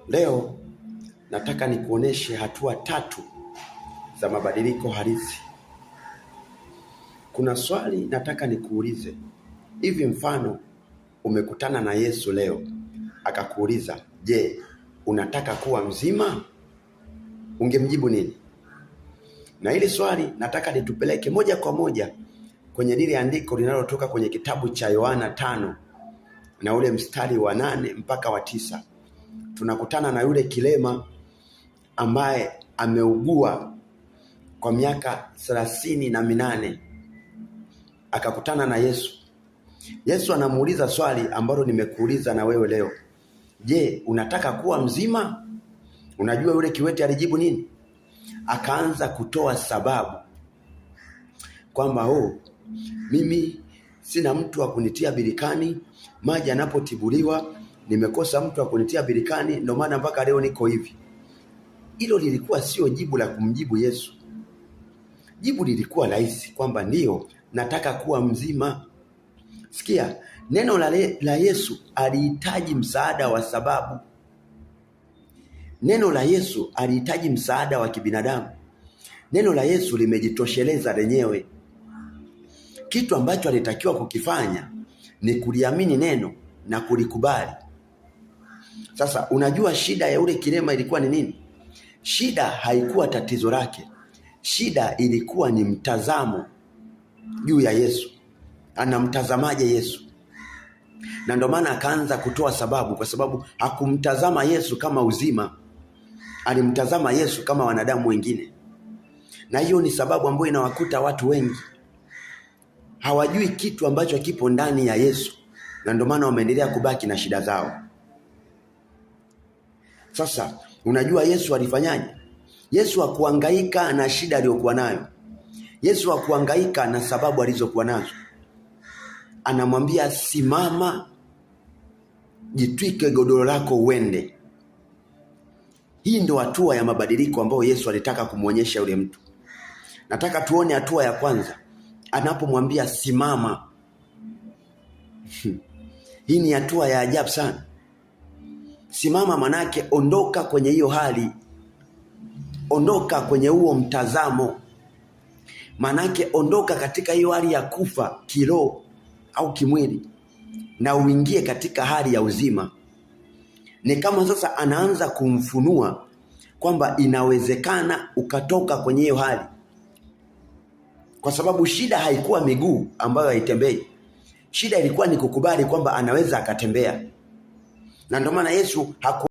Leo nataka nikuoneshe hatua 3 za mabadiliko halisi. Kuna swali nataka nikuulize. Hivi mfano umekutana na Yesu leo, akakuuliza, "Je, unataka kuwa mzima?" Ungemjibu nini? Na hili swali nataka litupeleke moja kwa moja kwenye lile andiko linalotoka kwenye kitabu cha Yohana 5 na ule mstari wa 8 mpaka wa 9. Tunakutana na yule kilema ambaye ameugua kwa miaka 38. Akakutana na Yesu. Yesu anamuuliza swali ambalo nimekuuliza na wewe leo. Je, unataka kuwa mzima? Unajua yule kiwete alijibu nini? Akaanza kutoa sababu kwamba mimi sina mtu wa kunitia birikani, maji yanapotibuliwa nimekosa mtu wa kunitia birikani, ndio maana mpaka leo niko hivi. Hilo lilikuwa sio jibu la kumjibu Yesu. Jibu lilikuwa rahisi kwamba ndio nataka kuwa mzima. Sikia, neno la Yesu alihitaji msaada wa sababu. Neno la Yesu alihitaji msaada wa kibinadamu. Neno la Yesu limejitosheleza lenyewe. Kitu ambacho alitakiwa kukifanya ni kuliamini neno na kulikubali. Sasa unajua shida ya ule kilema ilikuwa ni nini? Shida haikuwa tatizo lake. Shida ilikuwa ni mtazamo juu ya Yesu. Anamtazamaje Yesu? Na ndio maana akaanza kutoa sababu, kwa sababu hakumtazama Yesu kama uzima. Alimtazama Yesu kama wanadamu wengine. Na hiyo ni sababu ambayo inawakuta watu wengi. Hawajui kitu ambacho kipo ndani ya Yesu, na ndio maana wameendelea kubaki na shida zao. Sasa unajua Yesu alifanyaje? Yesu hakuhangaika na shida aliyokuwa nayo. Yesu hakuhangaika na sababu alizokuwa nazo. Anamwambia, simama, jitwike godoro lako uende. Hii ndio hatua ya mabadiliko ambayo Yesu alitaka kumuonyesha yule mtu. Nataka tuone hatua ya kwanza. Anapomwambia simama. Hii ni hatua ya ajabu sana. Simama manake ondoka kwenye hiyo hali. Ondoka kwenye huo mtazamo. Manake ondoka katika hiyo hali ya kufa kiroho au kimwili na uingie katika hali ya uzima. Ni kama sasa anaanza kumfunua kwamba inawezekana ukatoka kwenye hiyo hali. Kwa sababu shida haikuwa miguu ambayo haitembei. Shida ilikuwa ni kukubali kwamba anaweza akatembea. Na ndio maana Yesu